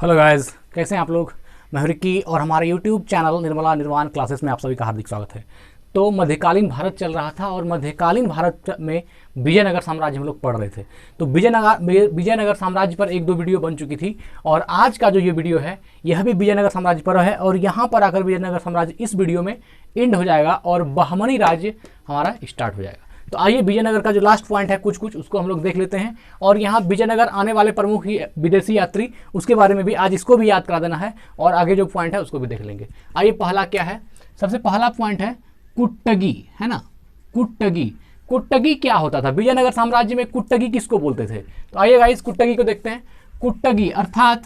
Hello guys, कैसे हैं आप लोग। मैं हूं रिक्की और हमारे यूट्यूब चैनल निर्मला निर्वाण क्लासेस में आप सभी का हार्दिक स्वागत है। तो मध्यकालीन भारत चल रहा था और मध्यकालीन भारत में विजयनगर साम्राज्य हम लोग पढ़ रहे थे। तो विजयनगर साम्राज्य पर एक दो वीडियो बन चुकी थी और आज का जो ये वीडियो है यह भी विजयनगर साम्राज्य पर है और यहाँ पर आकर विजयनगर साम्राज्य इस वीडियो में एंड हो जाएगा और बहमनी राज्य हमारा स्टार्ट हो जाएगा। तो आइए विजयनगर का जो लास्ट पॉइंट है कुछ उसको हम लोग देख लेते हैं और यहाँ विजयनगर आने वाले प्रमुख विदेशी यात्री उसके बारे में भी आज इसको भी याद करा देना है और आगे जो पॉइंट है उसको भी देख लेंगे। आइए पहला क्या है, सबसे पहला पॉइंट है कुट्टगी, है ना। कुट्टगी क्या होता था विजयनगर साम्राज्य में, कुट्टगी किसको बोलते थे। तो आइए गाइस कुट्टगी को देखते हैं। कुट्टगी अर्थात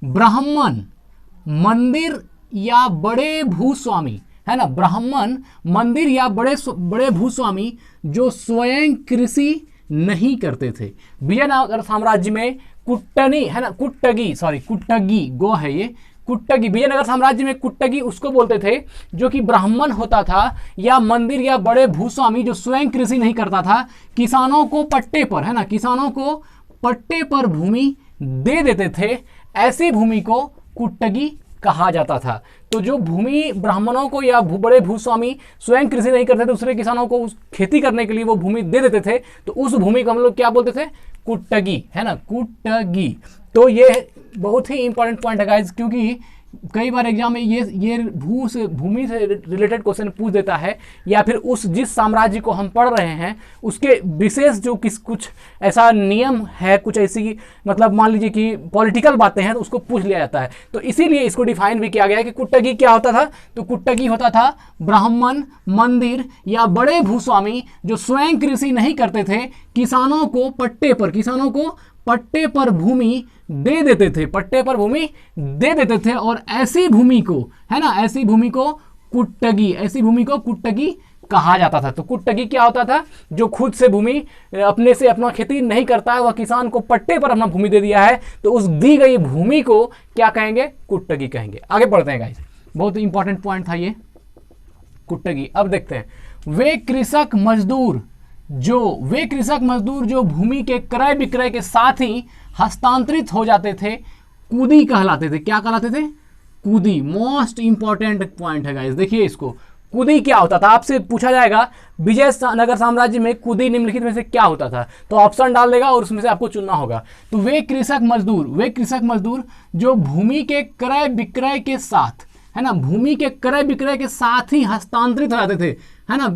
ब्राह्मण मंदिर या बड़े भूस्वामी, है ना, ब्राह्मण मंदिर या बड़े भूस्वामी जो स्वयं कृषि नहीं करते थे। विजयनगर साम्राज्य में कुट्टनी, है ना, कुट्टगी गो है ये कुट्टगी। विजयनगर साम्राज्य में कुट्टगी उसको बोलते थे जो कि ब्राह्मण होता था या मंदिर या बड़े भूस्वामी जो स्वयं कृषि नहीं करता था, किसानों को पट्टे पर, है ना, किसानों को पट्टे पर भूमि दे देते थे, ऐसी भूमि को कुट्टगी कहा जाता था। तो जो भूमि ब्राह्मणों को या बड़े भूस्वामी स्वयं कृषि नहीं करते थे, दूसरे किसानों को उस खेती करने के लिए वो भूमि दे देते थे, तो उस भूमि को हम लोग क्या बोलते थे, कुट्टगी, है ना, कुट्टगी। तो ये बहुत ही इंपॉर्टेंट पॉइंट है गाइस, क्योंकि कई बार एग्जाम में ये भूमि से रिलेटेड क्वेश्चन पूछ देता है या फिर उस जिस साम्राज्य को हम पढ़ रहे हैं उसके विशेष जो कुछ ऐसा नियम है, कुछ ऐसी मतलब मान लीजिए कि पॉलिटिकल बातें हैं तो उसको पूछ लिया जाता है। तो इसीलिए इसको डिफाइन भी किया गया है कि कुट्टगी क्या होता था। तो कुट्टगी होता था ब्राह्मण मंदिर या बड़े भूस्वामी जो स्वयं कृषि नहीं करते थे, किसानों को पट्टे पर भूमि दे देते थे और ऐसी भूमि को, है ना, ऐसी भूमि को कुट्टगी कहा जाता था। तो कुट्टगी क्या होता था, जो खुद से भूमि अपने से अपना खेती नहीं करता है, वह किसान को पट्टे पर अपना भूमि दे दिया है, तो उस दी गई भूमि को क्या कहेंगे, कुट्टगी कहेंगे। आगे बढ़ते हैं गाइस, बहुत इंपॉर्टेंट पॉइंट था ये कुट्टगी। अब देखते हैं वे कृषक मजदूर जो भूमि के क्रय विक्रय के साथ ही हस्तांतरित हो जाते थे, कुदी कहलाते थे। क्या कहलाते थे, कुदी। मोस्ट इंपॉर्टेंट पॉइंट है गाइस, देखिए इसको। कुदी क्या होता था, आपसे पूछा जाएगा विजयनगर साम्राज्य में कुदी निम्नलिखित में से क्या होता था, तो ऑप्शन डाल देगा और उसमें से आपको चुनना होगा। तो वे कृषक मजदूर जो भूमि के क्रय विक्रय के साथ, है ना, भूमि के क्रय विक्रय के साथ ही हस्तांतरित हो जाते थे, है ना,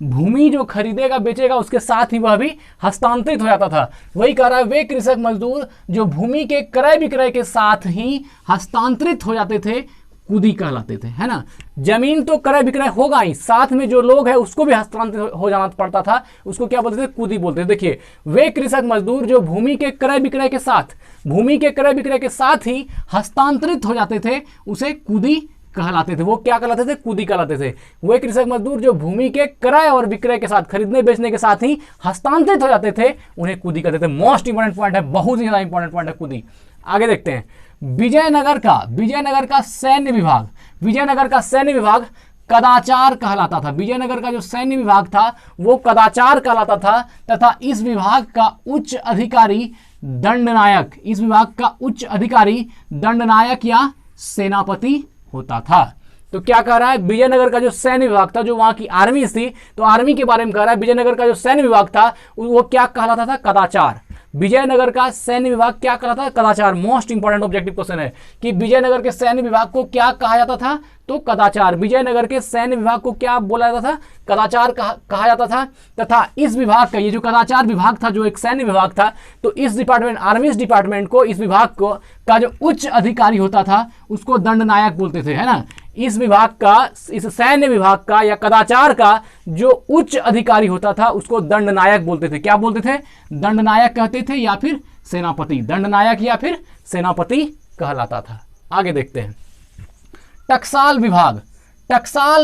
भूमि जो खरीदेगा बेचेगा उसके साथ ही वह भी हस्तांतरित हो जाता था। वही कह रहा है वे कृषक मजदूर जो भूमि के क्रय विक्रय के साथ ही हस्तांतरित हो जाते थे, कुदी कहलाते थे, है ना। जमीन तो क्रय विक्रय होगा ही, साथ में जो लोग है उसको भी हस्तांतरित हो जाना पड़ता था, उसको क्या बोलते थे, कुदी बोलते थे। देखिए वे कृषक मजदूर जो भूमि के क्रय विक्रय के साथ ही हस्तांतरित हो जाते थे, उसे कुदी कहलाते थे। वो क्या कहलाते थे, कुदी कहलाते थे। वे कृषक मजदूर जो भूमि के क्रय और विक्रय के साथ, खरीदने बेचने के साथ ही हस्तांतरित हो जाते थे, उन्हें कुदी कहते थे। मोस्ट इंपॉर्टेंट पॉइंट है, बहुत ही ज्यादा इंपॉर्टेंट पॉइंट है कुदी। आगे देखते हैं विजयनगर का सैन्य विभाग कदाचार कहलाता था। विजयनगर का जो सैन्य विभाग था वो कदाचार कहलाता था तथा इस विभाग का उच्च अधिकारी दंडनायक या सेनापति होता था। तो क्या कह रहा है, विजयनगर का जो सैन्य विभाग था, जो वहां की आर्मी थी, तो आर्मी के बारे में कह रहा है। विजयनगर का जो सैन्य विभाग था वो क्या कहलाता था, कदाचार। विजयनगर का सैन्य विभाग क्या कहलाता था, कदाचार। मोस्ट इंपॉर्टेंट ऑब्जेक्टिव क्वेश्चन है कि विजयनगर के सैन्य विभाग को क्या कहा जाता था, तो कदाचार। विजयनगर के सैन्य विभाग को क्या बोला जाता था, कदाचार कहा जाता था। तथा इस विभाग का, ये जो कदाचार विभाग था, जो एक सैन्य विभाग था, तो इस डिपार्टमेंट, आर्मी डिपार्टमेंट को, इस विभाग को का जो उच्च अधिकारी होता था उसको दंडनायक बोलते थे, है ना। इस विभाग का, इस सैन्य विभाग का या कदाचार का जो उच्च अधिकारी होता था उसको दंडनायक बोलते थे। क्या बोलते थे, दंडनायक कहते थे या फिर सेनापति। दंडनायक या फिर सेनापति कहलाता था। आगे देखते हैं टकसाल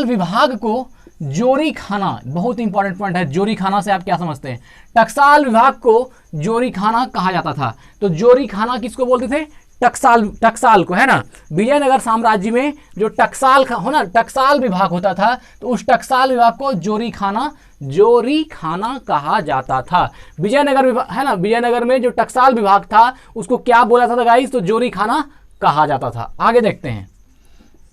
विभाग को जोरी खाना, बहुत इंपॉर्टेंट पॉइंट है। जोरी खाना से आप क्या समझते हैं, टकसाल विभाग को जोरी खाना कहा जाता था। तो जोरी खाना किसको बोलते थे, टकसाल को, है ना। विजयनगर साम्राज्य में जो टकसाल विभाग होता था, तो उस टकसाल विभाग को जोरी खाना कहा जाता था। विजयनगर, है ना, विजयनगर में जो टकसाल विभाग था उसको क्या बोला था गाइस, तो जोरी खाना कहा जाता था। आगे देखते हैं,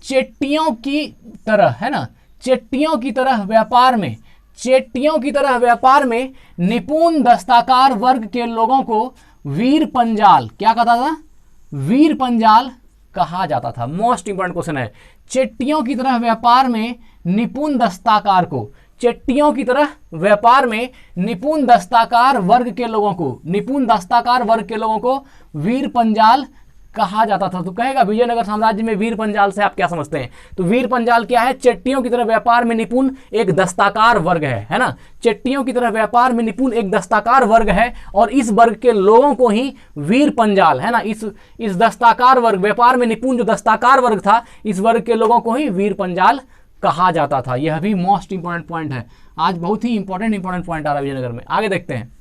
चेट्टियों की तरह, है ना, चेट्टियों की तरह व्यापार में, चेट्टियों की तरह व्यापार में निपुण दस्ताकार वर्ग के लोगों को वीर पंजाल, क्या कहता था, वीर पंजाल कहा जाता था। मोस्ट इंपॉर्टेंट क्वेश्चन है, चेट्टियों की तरह व्यापार में निपुण दस्ताकार को, चेट्टियों की तरह व्यापार में निपुण दस्ताकार वर्ग के लोगों को, निपुण दस्ताकार वर्ग के लोगों को वीर पंजाल कहा जाता था। तो कहेगा विजयनगर साम्राज्य में वीर पंजाल से आप क्या समझते हैं? तो वीर पंजाल क्या है? चेट्टियों की तरह व्यापार में निपुण एक दस्ताकार वर्ग है ना, चेट्टियों की तरह व्यापार में निपुण एक दस्ताकार वर्ग है, और इस वर्ग के लोगों को ही वीर पंजाल, है ना, इस दस्ताकार वर्ग, व्यापार में निपुण जो दस्ताकार वर्ग था, इस वर्ग के लोगों को ही वीर पंजाल कहा जाता था। यह भी मोस्ट इंपॉर्टेंट पॉइंट है, आज बहुत ही इंपॉर्टेंट पॉइंट आ रहा है विजयनगर में। आगे देखते हैं,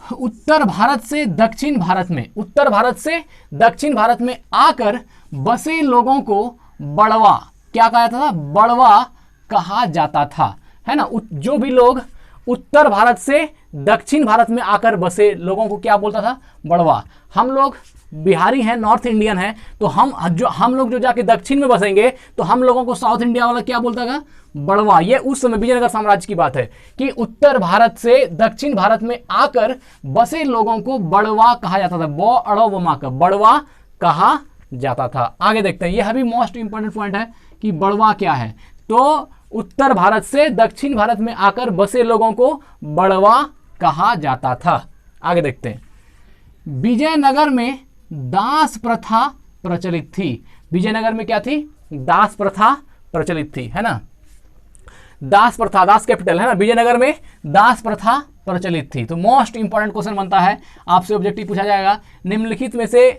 उत्तर भारत से दक्षिण भारत में, उत्तर भारत से दक्षिण भारत में आकर बसे लोगों को बड़वा, क्या कहा जाता था? बड़वा कहा जाता था, है ना। जो भी लोग उत्तर भारत से दक्षिण भारत में आकर बसे लोगों को क्या बोलता था? बड़वा। हम लोग बिहारी हैं, नॉर्थ इंडियन हैं, तो हम लोग जो जाके दक्षिण में बसेंगे तो हम लोगों को साउथ इंडिया वाला क्या बोलता था? बड़वा। ये उस समय विजयनगर साम्राज्य की बात है कि उत्तर भारत से दक्षिण भारत में आकर बसे लोगों को बड़वा कहा जाता था। बो अड़ो बमा का बड़वा कहा जाता था। आगे देखते हैं, यह भी मोस्ट इंपॉर्टेंट पॉइंट है कि बड़वा क्या है। तो उत्तर भारत से दक्षिण भारत में आकर बसे लोगों को बड़वा कहा जाता था। आगे देखते हैं, विजयनगर में दास प्रथा प्रचलित थी। विजयनगर में क्या थी? दास प्रथा प्रचलित थी, है ना। दास प्रथा, दास कैपिटल, है ना, विजयनगर में दास प्रथा प्रचलित थी। तो मोस्ट इंपॉर्टेंट क्वेश्चन बनता है, आपसे ऑब्जेक्टिव पूछा जाएगा, निम्नलिखित में से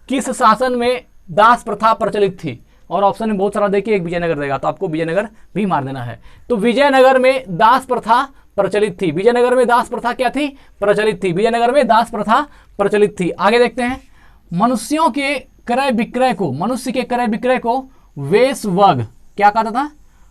किस शासन में दास प्रथा प्रचलित थी? और ऑप्शन में बहुत सारा देखिए, एक विजयनगर देगा तो आपको विजयनगर भी मार देना है। तो विजयनगर में दास प्रथा प्रचलित थी। विजयनगर में दास प्रथा क्या थी? प्रचलित थी। विजयनगर में दास प्रथा प्रचलित थी। आगे देखते हैं, मनुष्यों के क्रय विक्रय को, मनुष्य के क्रय विक्रय को वेश्वग, क्या कहता था?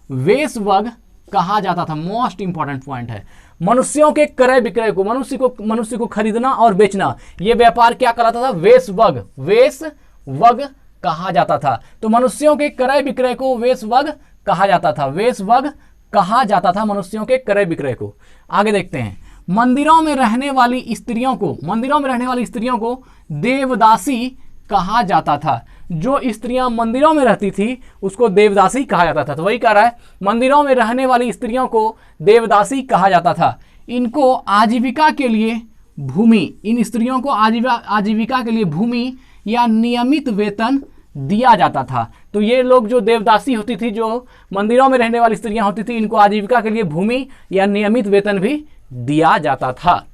वेश्वग कहा जाता था। मोस्ट इंपॉर्टेंट पॉइंट है, मनुष्यों के क्रय विक्रय को, मनुष्य को खरीदना और बेचना, यह व्यापार क्या कहलाता था? वेश्वग, वेश्वग कहा जाता था। तो मनुष्यों के क्रय विक्रय को वेश्वग कहा जाता था, वेश्वग कहा जाता था मनुष्यों के क्रय विक्रय को। आगे देखते हैं, मंदिरों में रहने वाली स्त्रियों को, मंदिरों में रहने वाली स्त्रियों को देवदासी कहा जाता था। जो स्त्रियां मंदिरों में रहती थी उसको देवदासी कहा जाता था। तो वही कह रहा है, मंदिरों में रहने वाली स्त्रियों को देवदासी कहा जाता था। इनको आजीविका के लिए भूमि, इन स्त्रियों को आजीविका के लिए भूमि या नियमित वेतन दिया जाता था। तो ये लोग जो देवदासी होती थी, जो मंदिरों में रहने वाली स्त्रियां होती थी, इनको आजीविका के लिए भूमि या नियमित वेतन भी दिया जाता था।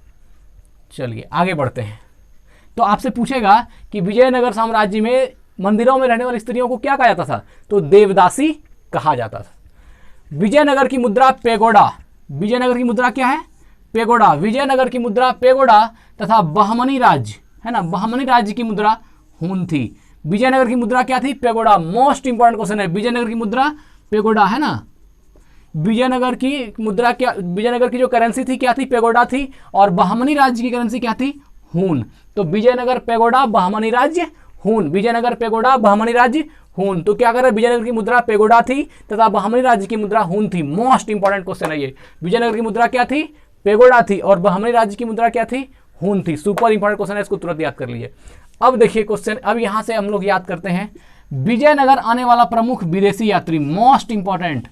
चलिए आगे बढ़ते हैं। तो आपसे पूछेगा कि विजयनगर साम्राज्य में मंदिरों में रहने वाली स्त्रियों को क्या कहा जाता था? तो देवदासी कहा जाता था। विजयनगर की मुद्रा पेगोडा, विजयनगर की मुद्रा क्या है? पेगोडा। विजयनगर की मुद्रा पेगोडा तथा बहमनी राज्य, है ना, बहमनी राज्य की मुद्रा हून थी। विजयनगर की मुद्रा क्या थी? पेगोडा। मोस्ट इंपॉर्टेंट क्वेश्चन है, विजयनगर की मुद्रा पेगोडा, है ना। विजयनगर की मुद्रा क्या, विजयनगर की जो करेंसी थी क्या थी? पेगोडा थी। और बहमनी राज्य की करेंसी क्या थी? हून। तो विजयनगर पेगोडा बहमनी राज्य हून, विजयनगर पेगोडा बहमनी राज्य हून। तो क्या कर रहे, विजयनगर की मुद्रा पेगोडा थी तथा बहमनी राज्य की मुद्रा हून थी। मोस्ट इंपॉर्टेंट क्वेश्चन है ये। विजयनगर की मुद्रा क्या थी? पेगोडा थी। और बहमनी राज्य की मुद्रा क्या थी? हून थी। सुपर इंपॉर्टेंट क्वेश्चन है, इसको तुरंत याद कर लीजिए। अब देखिए क्वेश्चन, अब यहां से हम लोग याद करते हैं, विजयनगर आने वाला प्रमुख विदेशी यात्री। Most important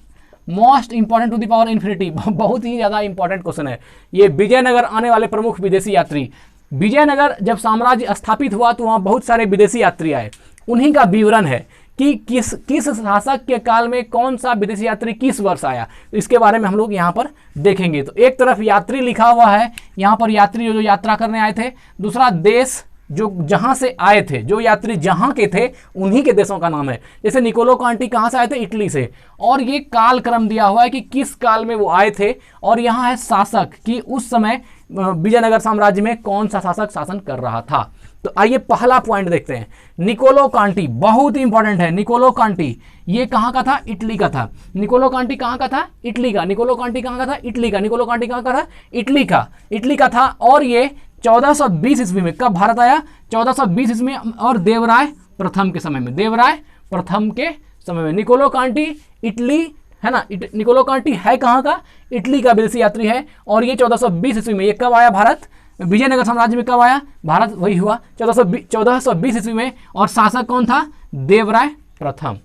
to the power infinity, बहुत ही ज्यादा इंपॉर्टेंट क्वेश्चन है ये। विजयनगर आने वाले प्रमुख विदेशी यात्री। विजयनगर जब साम्राज्य स्थापित हुआ तो वहां बहुत सारे विदेशी यात्री आए, उन्हीं का विवरण है कि किस शासक के काल में कौन सा विदेशी यात्री किस वर्ष आया। तो इसके बारे में हम लोग यहाँ पर देखेंगे। तो एक तरफ यात्री लिखा हुआ है, यहाँ पर यात्री जो यात्रा करने आए थे। दूसरा देश जो जहाँ से आए थे, जो यात्री जहाँ के थे उन्हीं के देशों का नाम है। जैसे निकोलो कांटी कहाँ से आए थे? इटली से। और ये काल क्रम दिया हुआ है कि किस काल में वो आए थे। और यहाँ है शासक कि उस समय विजयनगर साम्राज्य में कौन सा शासक शासन कर रहा था। तो आइए पहला पॉइंट देखते हैं, निकोलो कांटी। बहुत ही इंपॉर्टेंट है निकोलो कांटी। ये कहाँ का था? इटली का था। निकोलो कांटी कहाँ का था? इटली का। निकोलो कांटी कहाँ का था? इटली का। निकोलो कांटी कहाँ का था? इटली का था। और ये 1420 ईस्वी में कब भारत आया? 1420 ईस्वी में। और देवराय प्रथम के समय में, देवराय प्रथम के समय में। निकोलो कांटी इटली है ना, निकोलो कांटी है कहाँ का, इटली का विदेशी यात्री है। और ये 1420 ईस्वी में, ये कब आया भारत, विजयनगर साम्राज्य में कब आया भारत, वही हुआ 1420 ईस्वी में। और शासक कौन था, देवराय प्रथम।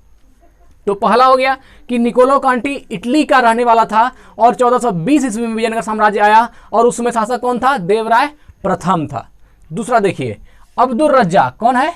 तो पहला हो गया कि निकोलो कांटी इटली का रहने वाला था और 1420 ईस्वी में विजयनगर साम्राज्य आया और उसमें शासक कौन था, देवराय प्रथम था। दूसरा देखिए, अब्दुल रज्जाक, कौन है,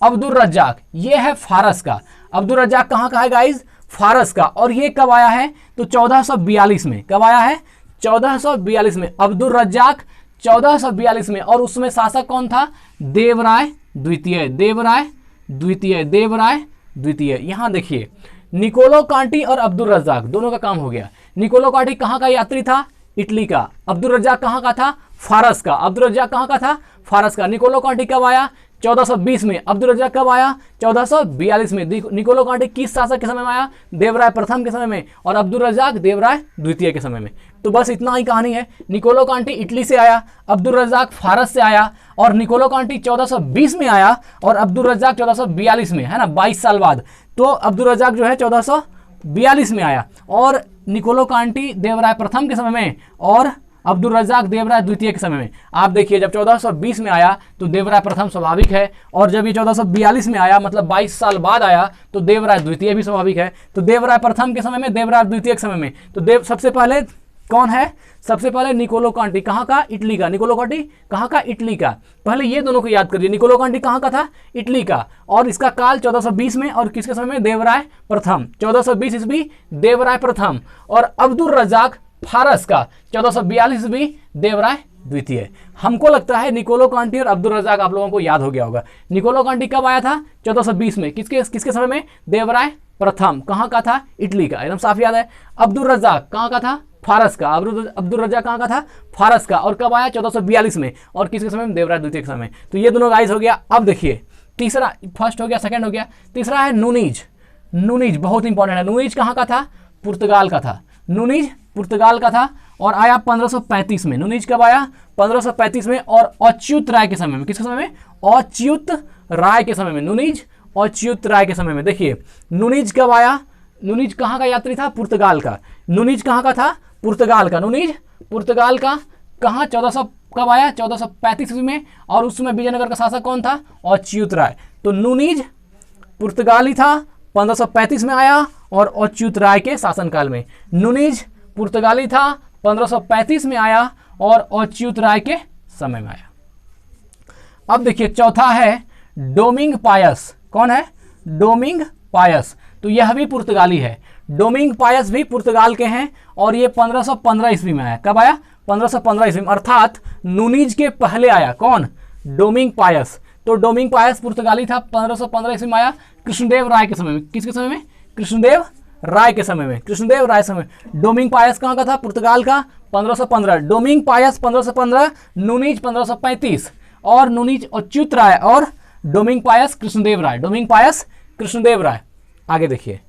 अब्दुल रज्जाक, ये है फारस का। अब्दुल रज्जाक कहाँ का है गाइज, फारस का। और ये कब आया है, तो 1442 में। कब आया है, 1442 में। अब्दुल रज्जाक 1442 में। और उसमें शासक कौन था, देवराय द्वितीय, देवराय द्वितीय, देवराय द्वितीय। यहाँ देखिए, निकोलो कांटी और अब्दुल रज्जाक दोनों का काम हो गया। निकोलो कांटी कहाँ का यात्री था, इटली का। अब्दुल रज्जाक कहाँ का था, फारस का। अब्दुल रज्जाक कहाँ का था, फारस का। निकोलो कांटी कब आया, 1420 में। अब्दुल रज्जाक कब आया, 1442 में। निकोलो कांटी किस शासक के समय में आया, देवराय प्रथम के समय में। और अब्दुल रज्जाक देवराय द्वितीय के समय में। तो बस इतना ही कहानी है। निकोलो कांटी इटली से आया, अब्दुल रज्जाक फारस से आया। और निकोलो कांटी 1420 में आया और अब्दुल रज्जाक 1442 में, है ना, 22 साल बाद। तो अब्दुल रज्जाक जो है 1442 में आया और निकोलो कांटी देवराय प्रथम के समय में और अब्दुल रज्जाक देवराय द्वितीय के समय में। आप देखिए, जब 1420 में आया तो देवराय प्रथम स्वाभाविक है, और जब ये 1442 में आया मतलब 22 साल बाद आया तो देवराय द्वितीय भी स्वाभाविक है। तो देवराय प्रथम के समय में, देवराय द्वितीय के समय में। तो सबसे पहले कौन है, सबसे पहले निकोलो कांटी, कहाँ का, इटली का। निकोलो कांटी कहाँ का, इटली का। पहले ये दोनों को याद करिए, निकोलो कांटी कहाँ का था, इटली का। और इसका काल 1420 में, और किसके समय में, देवराय प्रथम, 1420 ईस्वी देवराय प्रथम। और अब्दुल रज्जाक फारस का 1442 ईस्वी देवराय द्वितीय। हमको लगता है निकोलो कांटी और अब्दुल रज्जाक आप लोगों को याद हो गया होगा। निकोलो कांटी कब आया था, 1420 में। किसके समय में, देवराय प्रथम। कहाँ का था, इटली का, एकदम साफ याद है। अब्दुल रज्जाक कहाँ का था, फारस का। अब्दुल रज्जाक कहाँ का था, फारस का। और कब आया, 1442 में। और किसके समय में, देवराय द्वितीय के समय। तो ये दोनों गाइस हो गया। अब देखिए तीसरा, फर्स्ट हो गया, सेकंड हो गया, तीसरा है नूनीज। नूनीज बहुत इंपॉर्टेंट है। नूनीज कहाँ का था, पुर्तगाल का था। नूनीज पुर्तगाल का था और आया 1535 में। नूनीज कब आया, 1535 में। और अच्युत राय के समय में। किसके समय में, अच्युत राय के समय में। नूनीज अच्युत राय के समय में। देखिए नूनीज कब आया, नूनीज कहाँ का यात्री था, पुर्तगाल का। नूनीज कहाँ का था, पुर्तगाल का। नूनीज पुर्तगाल का कहाँ, 1400 कब आया, 1435 में। और उसमें विजयनगर का शासक कौन था, अच्युत राय। तो नूनीज पुर्तगाली था, 1535 में आया और अच्युत राय के शासनकाल में। नूनीज पुर्तगाली था, 1535 में आया और अच्युत राय के समय में आया। अब देखिए चौथा है डोमिंग पायस। कौन है, डोमिंग पायस। तो यह भी पुर्तगाली है। डोमिंग पायस भी पुर्तगाल के हैं और ये 1515 ईस्वी में आया। कब आया, 1515 ईस्वी में। अर्थात नूनीज के पहले आया कौन, डोमिंग पायस। तो डोमिंग पायस पुर्तगाली था, 1515 ईस्वी में आया कृष्णदेव राय के समय में। किसके समय में, कृष्णदेव राय के समय में। कृष्णदेव राय समय। डोमिंग पायस कहाँ का था, पुर्तगाल का, 1515। डोमिंग पायस 1515, नूनीज 1535। और नूनीज अच्युत राय और डोमिंग पायस कृष्णदेव राय। डोमिंग पायस कृष्णदेव राय। आगे देखिए,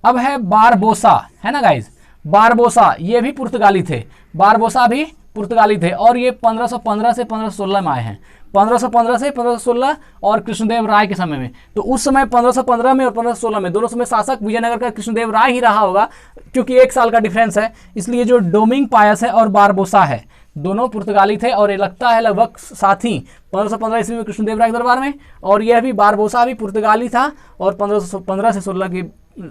अब है बारबोसा, है ना गाइज, बारबोसा। ये भी पुर्तगाली थे, बारबोसा भी पुर्तगाली थे और ये 1515 से 1516 में आए हैं। 1515 से 1516 और कृष्णदेव राय के समय में। तो उस समय 1515 में और 1516 में दोनों समय शासक विजयनगर का कृष्णदेव राय ही रहा होगा, क्योंकि एक साल का डिफरेंस है। इसलिए जो डोमिंग पायस है और बारबोसा है दोनों पुर्तगाली थे और ये लगता है लगभग साथ ही 1515 ईस्वी में कृष्णदेव राय के दरबार में। और यह भी बारबोसा भी पुर्तगाली था और 1515 से 16 के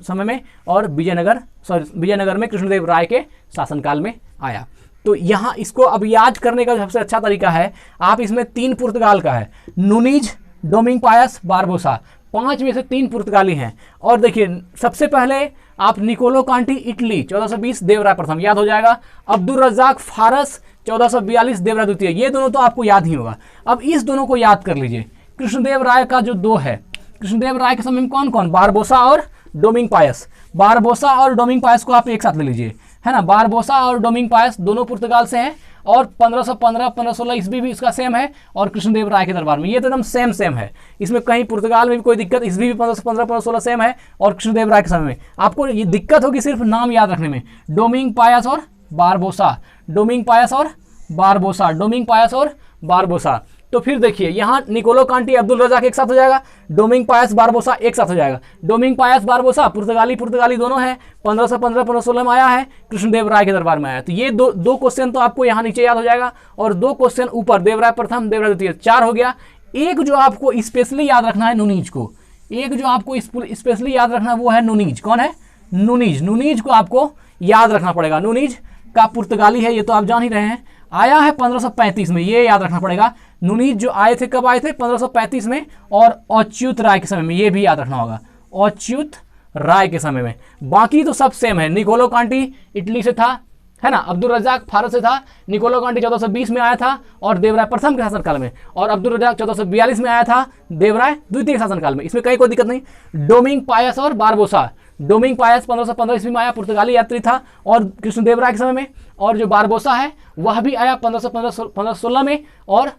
समय में और विजयनगर में कृष्णदेव राय के शासनकाल में आया। तो यहाँ इसको अब याद करने का सबसे अच्छा तरीका है, आप इसमें 3 पुर्तगाल का है, नूनीज, डोमिंग पायस, बारबोसा। 5 में से 3 पुर्तगाली हैं। और देखिए सबसे पहले आप निकोलो कांटी इटली 1420 देवराय प्रथम याद हो जाएगा। अब्दुल रज्जाक फारस 1442 देवराय द्वितीय, ये दोनों तो आपको याद ही होगा। अब इस दोनों को याद कर लीजिए। कृष्णदेव राय का जो 2 है, कृष्णदेव राय के समय में कौन कौन, बारबोसा और डोमिंग पायस। बारबोसा और डोमिंग पायस को आप एक साथ ले लीजिए, है ना। बारबोसा और डोमिंग पायस दोनों पुर्तगाल से हैं और 1515 1516 ईस्वी भी इसका सेम है और कृष्णदेव राय के दरबार में। ये तो एकदम सेम है, इसमें कहीं पुर्तगाल में भी कोई दिक्कत, ईस्वी भी 1515 1516 सेम है और कृष्णदेव राय के समय में। आपको ये दिक्कत होगी सिर्फ नाम याद रखने में, डोमिंग पायस और बारबोसा, डोमिंग पायस और बारबोसा, डोमिंग पायस और बारबोसा। तो फिर देखिए यहाँ निकोलो कांटी अब्दुल रजाक एक साथ हो जाएगा, डोमिंग पायस बारबोसा एक साथ हो जाएगा। डोमिंग पायस बारबोसा पुर्तगाली दोनों है, 1515 1516 में आया है, कृष्णदेव राय के दरबार में आया। तो ये दो क्वेश्चन तो आपको यहाँ नीचे याद हो जाएगा, और 2 क्वेश्चन ऊपर, देवराय प्रथम देवराय द्वितीय, 4 हो गया। एक जो आपको स्पेशली याद रखना है नुनीज को, एक जो आपको स्पेशली याद रखना वो है नुनीज। कौन है? नुनीज। नुनीज को आपको याद रखना पड़ेगा। नुनीज का पुर्तगाली है, ये तो आप जान ही रहे हैं, आया है 1535 में, ये याद रखना पड़ेगा। नुनीज जो आए थे, कब आए थे? 1535 में, और अच्युत राय के समय में, ये भी याद रखना होगा, अच्युत राय के समय में। बाकी तो सब सेम है। निकोलो कांटी इटली से था, है ना, अब्दुल रजाक फारस से था, निकोलो कांटी 1420 में आया था और देवराय प्रथम के शासनकाल में, और अब्दुल रजाक 1442 में आया था देवराय द्वितीय के शासनकाल में। इसमें कहीं कोई दिक्कत नहीं। डोमिंग पायस और बारबोसा, डोमिंग पायस 1515 ईस्वी में आया, पुर्तगाली यात्री था और कृष्णदेव राय के समय में, और जो बारबोसा है वह भी आया 1516 में और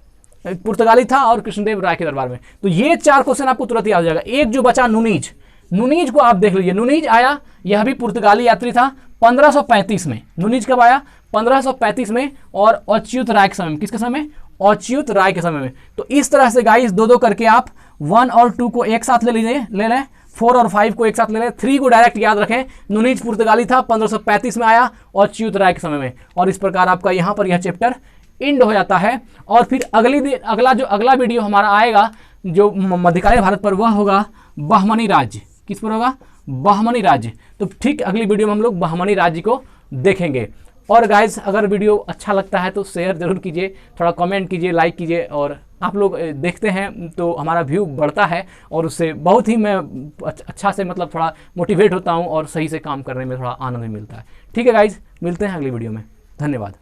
पुर्तगाली था और कृष्णदेव राय के दरबार में। तो ये 4 क्वेश्चन आपको तुरंत याद हो जाएगा। एक जो बचा नुनीज, नुनीज को आप देख लीजिए। नुनीज आया, यह भी पुर्तगाली यात्री था 1535 में। नुनीज कब आया? 1535 में, और अच्युत राय के समय में। किसके समय में? अच्युत राय के समय में। तो इस तरह से गाइस 2-2 करके आप 1 और 2 को एक साथ ले लीजिए, ले लें, 4 और 5 को एक साथ ले लें, 3 को डायरेक्ट याद रखें। नुनीज पुर्तगाली था, 1535 में आया और अच्युत राय के समय में। और इस प्रकार आपका यहाँ पर यह चैप्टर एंड हो जाता है। और फिर अगला वीडियो हमारा आएगा जो मध्यकालीन भारत पर, वह होगा बहमनी राज्य। किस पर होगा? बहमनी राज्य। तो ठीक अगली वीडियो में हम लोग बहमनी राज्य को देखेंगे। और गाइज अगर वीडियो अच्छा लगता है तो शेयर जरूर कीजिए, थोड़ा कमेंट कीजिए, लाइक कीजिए, और आप लोग देखते हैं तो हमारा व्यू बढ़ता है और उससे बहुत ही मैं अच्छा से मतलब थोड़ा मोटिवेट होता हूँ और सही से काम करने में थोड़ा आनंद भी मिलता है। ठीक है गाइज, मिलते हैं अगली वीडियो में। धन्यवाद।